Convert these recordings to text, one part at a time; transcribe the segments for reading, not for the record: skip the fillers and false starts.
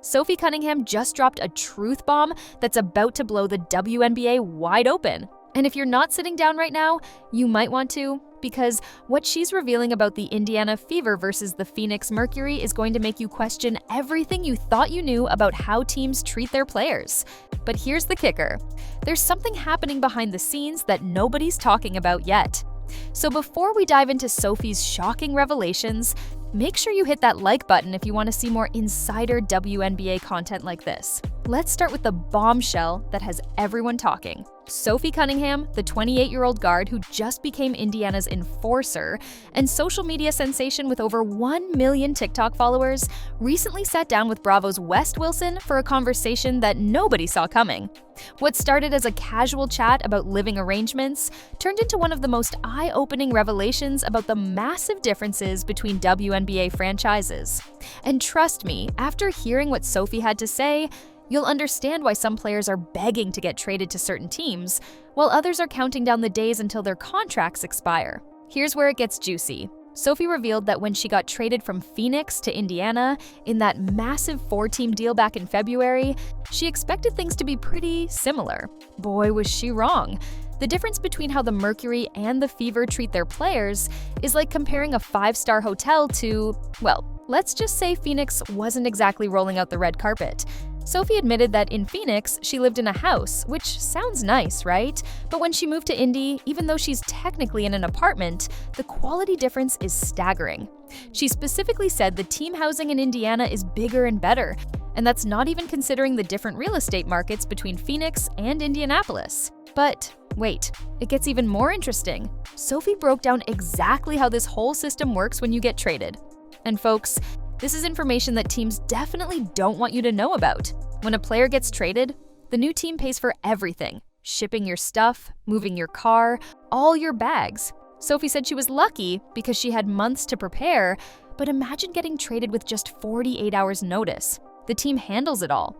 Sophie Cunningham just dropped a truth bomb that's about to blow the WNBA wide open. And if you're not sitting down right now, you might want to, because what she's revealing about the Indiana Fever versus the Phoenix Mercury is going to make you question everything you thought you knew about how teams treat their players. But here's the kicker. There's something happening behind the scenes that nobody's talking about yet. So before we dive into Sophie's shocking revelations, make sure you hit that like button if you want to see more insider WNBA content like this. Let's start with the bombshell that has everyone talking. Sophie Cunningham, the 28-year-old guard who just became Indiana's enforcer and social media sensation with over 1 million TikTok followers, recently sat down with Bravo's Wes Wilson for a conversation that nobody saw coming. What started as a casual chat about living arrangements turned into one of the most eye-opening revelations about the massive differences between WNBA franchises. And trust me, after hearing what Sophie had to say, you'll understand why some players are begging to get traded to certain teams, while others are counting down the days until their contracts expire. Here's where it gets juicy. Sophie revealed that when she got traded from Phoenix to Indiana in that massive 4-team deal back in February, she expected things to be pretty similar. Boy, was she wrong. The difference between how the Mercury and the Fever treat their players is like comparing a 5-star hotel to, well, let's just say Phoenix wasn't exactly rolling out the red carpet. Sophie admitted that in Phoenix, she lived in a house, which sounds nice, right? But when she moved to Indy, even though she's technically in an apartment, the quality difference is staggering. She specifically said the team housing in Indiana is bigger and better, and that's not even considering the different real estate markets between Phoenix and Indianapolis. But wait, it gets even more interesting. Sophie broke down exactly how this whole system works when you get traded. And folks, this is information that teams definitely don't want you to know about. When a player gets traded, the new team pays for everything: shipping your stuff, moving your car, all your bags. Sophie said she was lucky because she had months to prepare, but imagine getting traded with just 48 hours notice. The team handles it all.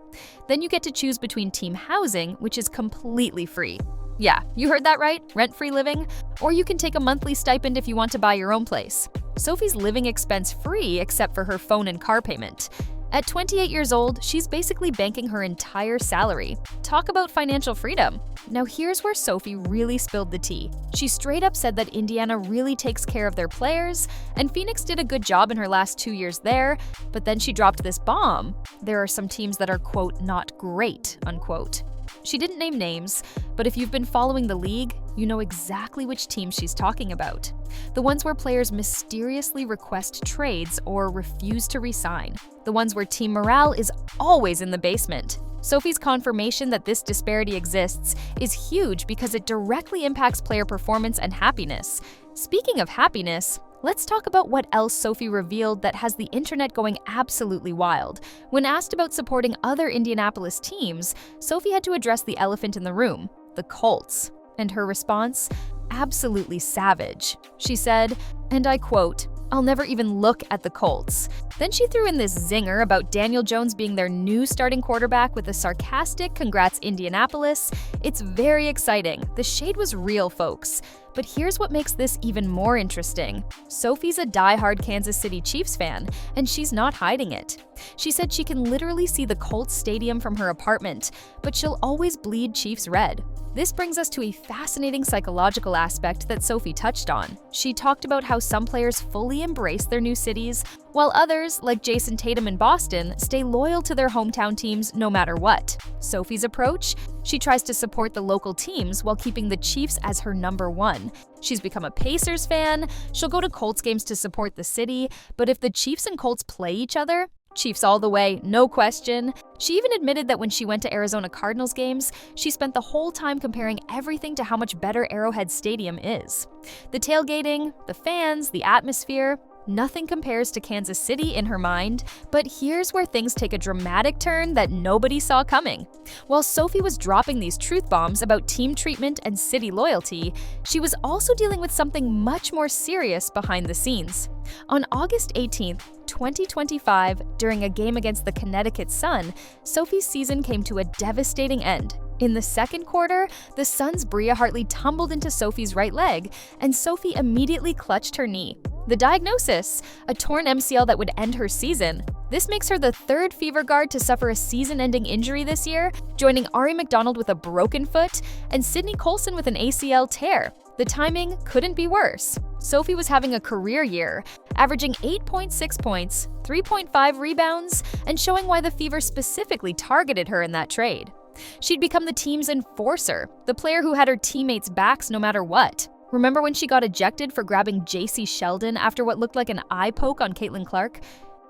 Then you get to choose between team housing, which is completely free. Yeah, you heard that right, rent-free living, or you can take a monthly stipend if you want to buy your own place. Sophie's living expense free except for her phone and car payment. At 28 years old, she's basically banking her entire salary. Talk about financial freedom. Now here's where Sophie really spilled the tea. She straight up said that Indiana really takes care of their players, and Phoenix did a good job in her last 2 years there, but then she dropped this bomb. There are some teams that are, quote, not great, unquote. She didn't name names, but if you've been following the league, you know exactly which teams she's talking about. The ones where players mysteriously request trades or refuse to re-sign. The ones where team morale is always in the basement. Sophie's confirmation that this disparity exists is huge because it directly impacts player performance and happiness. Speaking of happiness, let's talk about what else Sophie revealed that has the internet going absolutely wild. When asked about supporting other Indianapolis teams, Sophie had to address the elephant in the room, the Colts. And her response? Absolutely savage. She said, and I quote, "I'll never even look at the Colts." Then she threw in this zinger about Daniel Jones being their new starting quarterback with a sarcastic "Congrats Indianapolis." It's very exciting. The shade was real, folks. But here's what makes this even more interesting. Sophie's a diehard Kansas City Chiefs fan, and she's not hiding it. She said she can literally see the Colts stadium from her apartment, but she'll always bleed Chiefs red. This brings us to a fascinating psychological aspect that Sophie touched on. She talked about how some players fully embrace their new cities, while others, like Jason Tatum in Boston, stay loyal to their hometown teams no matter what. Sophie's approach? She tries to support the local teams while keeping the Chiefs as her number one. She's become a Pacers fan, she'll go to Colts games to support the city, but if the Chiefs and Colts play each other, Chiefs all the way, no question. She even admitted that when she went to Arizona Cardinals games, she spent the whole time comparing everything to how much better Arrowhead Stadium is. The tailgating, the fans, the atmosphere, nothing compares to Kansas City in her mind, but here's where things take a dramatic turn that nobody saw coming. While Sophie was dropping these truth bombs about team treatment and city loyalty, she was also dealing with something much more serious behind the scenes. On August 18th, 2025, during a game against the Connecticut Sun, Sophie's season came to a devastating end. In the second quarter, the Suns' Bria Hartley tumbled into Sophie's right leg, and Sophie immediately clutched her knee. The diagnosis: a torn MCL that would end her season. This makes her the third Fever guard to suffer a season-ending injury this year, joining Ari McDonald with a broken foot and Sydney Colson with an ACL tear. The timing couldn't be worse. Sophie was having a career year, averaging 8.6 points, 3.5 rebounds, and showing why the Fever specifically targeted her in that trade. She'd become the team's enforcer, the player who had her teammates' backs no matter what. Remember when she got ejected for grabbing JC Sheldon after what looked like an eye poke on Caitlin Clark?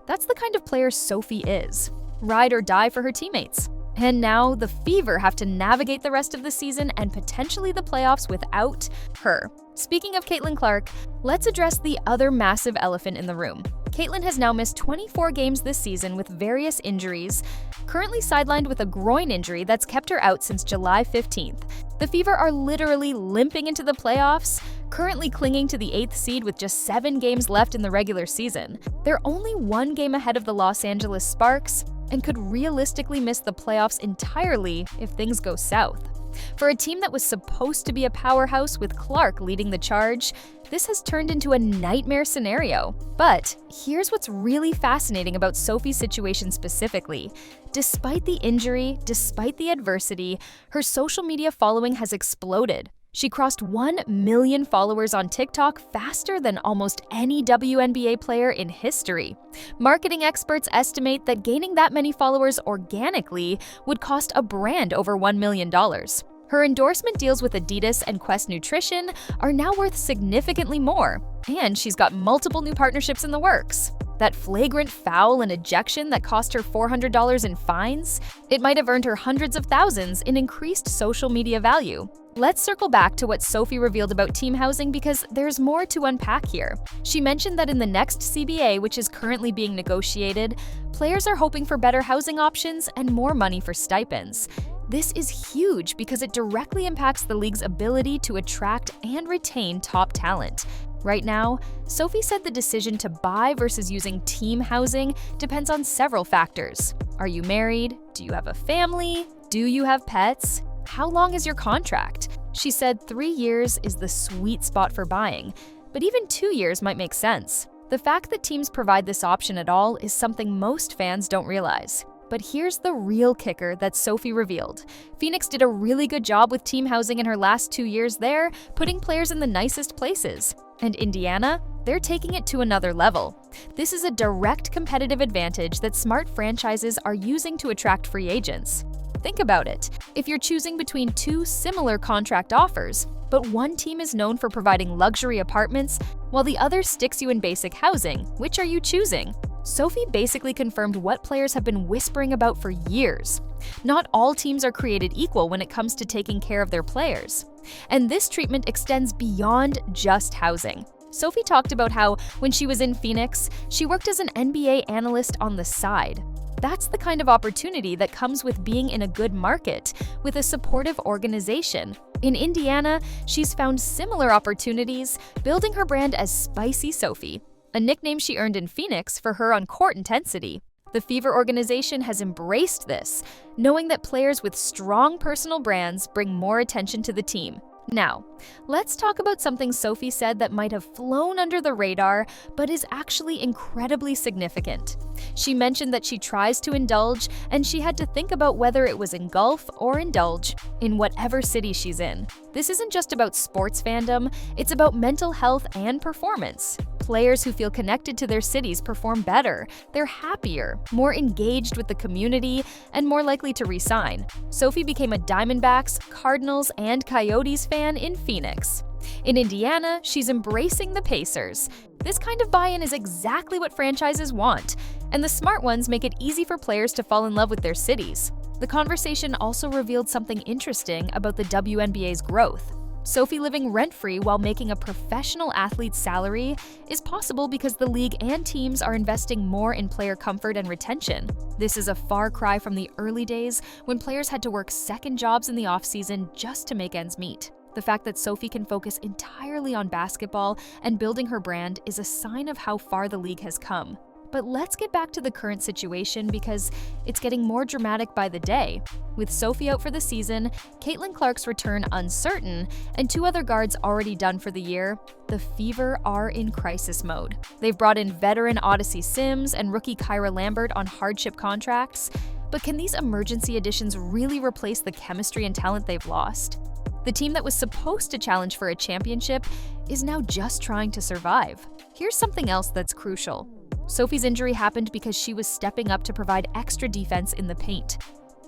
That's the kind of player Sophie is. Ride or die for her teammates. And now the Fever have to navigate the rest of the season and potentially the playoffs without her. Speaking of Caitlin Clark, let's address the other massive elephant in the room. Caitlin has now missed 24 games this season with various injuries, currently sidelined with a groin injury that's kept her out since July 15th. The Fever are literally limping into the playoffs, currently clinging to the 8th seed with just 7 games left in the regular season. They're only 1 game ahead of the Los Angeles Sparks and could realistically miss the playoffs entirely if things go south. For a team that was supposed to be a powerhouse with Clark leading the charge, this has turned into a nightmare scenario. But here's what's really fascinating about Sophie's situation specifically. Despite the injury, despite the adversity, her social media following has exploded. She crossed 1 million followers on TikTok faster than almost any WNBA player in history. Marketing experts estimate that gaining that many followers organically would cost a brand over $1 million. Her endorsement deals with Adidas and Quest Nutrition are now worth significantly more, and she's got multiple new partnerships in the works. That flagrant foul and ejection that cost her $400 in fines, it might have earned her hundreds of thousands in increased social media value. Let's circle back to what Sophie revealed about team housing because there's more to unpack here. She mentioned that in the next CBA, which is currently being negotiated, players are hoping for better housing options and more money for stipends. This is huge because it directly impacts the league's ability to attract and retain top talent. Right now, Sophie said the decision to buy versus using team housing depends on several factors. Are you married? Do you have a family? Do you have pets? How long is your contract? She said 3 years is the sweet spot for buying, but even 2 years might make sense. The fact that teams provide this option at all is something most fans don't realize. But here's the real kicker that Sophie revealed. Phoenix did a really good job with team housing in her last 2 years there, putting players in the nicest places. And Indiana? They're taking it to another level. This is a direct competitive advantage that smart franchises are using to attract free agents. Think about it. If you're choosing between 2 similar contract offers, but one team is known for providing luxury apartments while the other sticks you in basic housing, which are you choosing? Sophie basically confirmed what players have been whispering about for years. Not all teams are created equal when it comes to taking care of their players. And this treatment extends beyond just housing. Sophie talked about how, when she was in Phoenix, she worked as an NBA analyst on the side. That's the kind of opportunity that comes with being in a good market, with a supportive organization. In Indiana, she's found similar opportunities, building her brand as Spicy Sophie, a nickname she earned in Phoenix for her on-court intensity. The Fever organization has embraced this, knowing that players with strong personal brands bring more attention to the team. Now, let's talk about something Sophie said that might have flown under the radar, but is actually incredibly significant. She mentioned that she tries to indulge, and she had to think about whether it was engulf or indulge in whatever city she's in. This isn't just about sports fandom, it's about mental health and performance. Players who feel connected to their cities perform better, they're happier, more engaged with the community, and more likely to re-sign. Sophie became a Diamondbacks, Cardinals, and Coyotes fan in Phoenix. In Indiana, she's embracing the Pacers. This kind of buy-in is exactly what franchises want, and the smart ones make it easy for players to fall in love with their cities. The conversation also revealed something interesting about the WNBA's growth. Sophie living rent-free while making a professional athlete's salary is possible because the league and teams are investing more in player comfort and retention. This is a far cry from the early days when players had to work second jobs in the off-season just to make ends meet. The fact that Sophie can focus entirely on basketball and building her brand is a sign of how far the league has come. But let's get back to the current situation because it's getting more dramatic by the day. With Sophie out for the season, Caitlin Clark's return uncertain, and 2 other guards already done for the year, the Fever are in crisis mode. They've brought in veteran Odyssey Sims and rookie Kyra Lambert on hardship contracts. But can these emergency additions really replace the chemistry and talent they've lost? The team that was supposed to challenge for a championship is now just trying to survive. Here's something else that's crucial. Sophie's injury happened because she was stepping up to provide extra defense in the paint.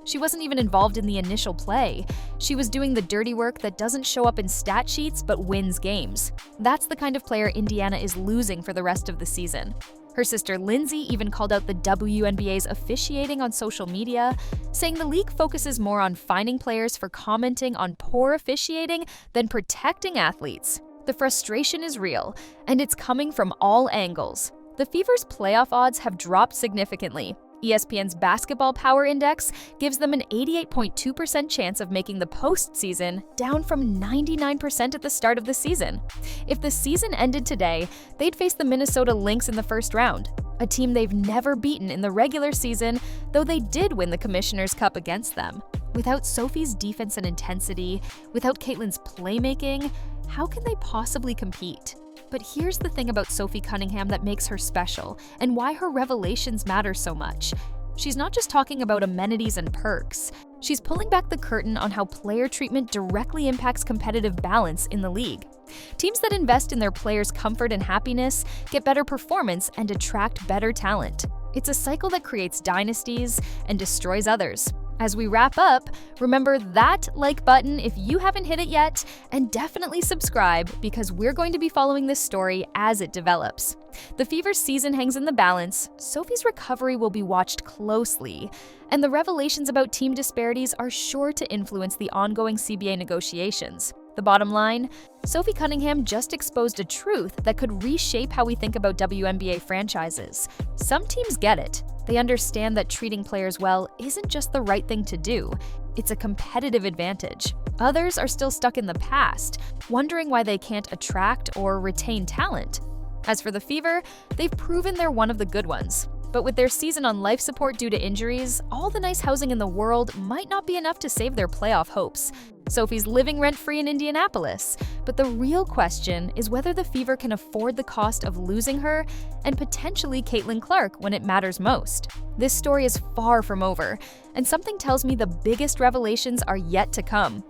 She wasn't even involved in the initial play. She was doing the dirty work that doesn't show up in stat sheets but wins games. That's the kind of player Indiana is losing for the rest of the season. Her sister Lindsay even called out the WNBA's officiating on social media, saying the league focuses more on fining players for commenting on poor officiating than protecting athletes. The frustration is real, and it's coming from all angles. The Fever's playoff odds have dropped significantly. ESPN's Basketball Power Index gives them an 88.2% chance of making the postseason, down from 99% at the start of the season. If the season ended today, they'd face the Minnesota Lynx in the first round, a team they've never beaten in the regular season, though they did win the Commissioner's Cup against them. Without Sophie's defense and intensity, without Caitlin's playmaking, how can they possibly compete? But here's the thing about Sophie Cunningham that makes her special, and why her revelations matter so much. She's not just talking about amenities and perks. She's pulling back the curtain on how player treatment directly impacts competitive balance in the league. Teams that invest in their players' comfort and happiness get better performance and attract better talent. It's a cycle that creates dynasties and destroys others. As we wrap up, remember that like button if you haven't hit it yet, and definitely subscribe because we're going to be following this story as it develops. The Fever season hangs in the balance, Sophie's recovery will be watched closely, and the revelations about team disparities are sure to influence the ongoing CBA negotiations. The bottom line, Sophie Cunningham just exposed a truth that could reshape how we think about WNBA franchises. Some teams get it. They understand that treating players well isn't just the right thing to do. It's a competitive advantage. Others are still stuck in the past, wondering why they can't attract or retain talent. As for the Fever, they've proven they're one of the good ones. But with their season on life support due to injuries, all the nice housing in the world might not be enough to save their playoff hopes. Sophie's living rent-free in Indianapolis, but the real question is whether the Fever can afford the cost of losing her and potentially Caitlin Clark when it matters most. This story is far from over, and something tells me the biggest revelations are yet to come.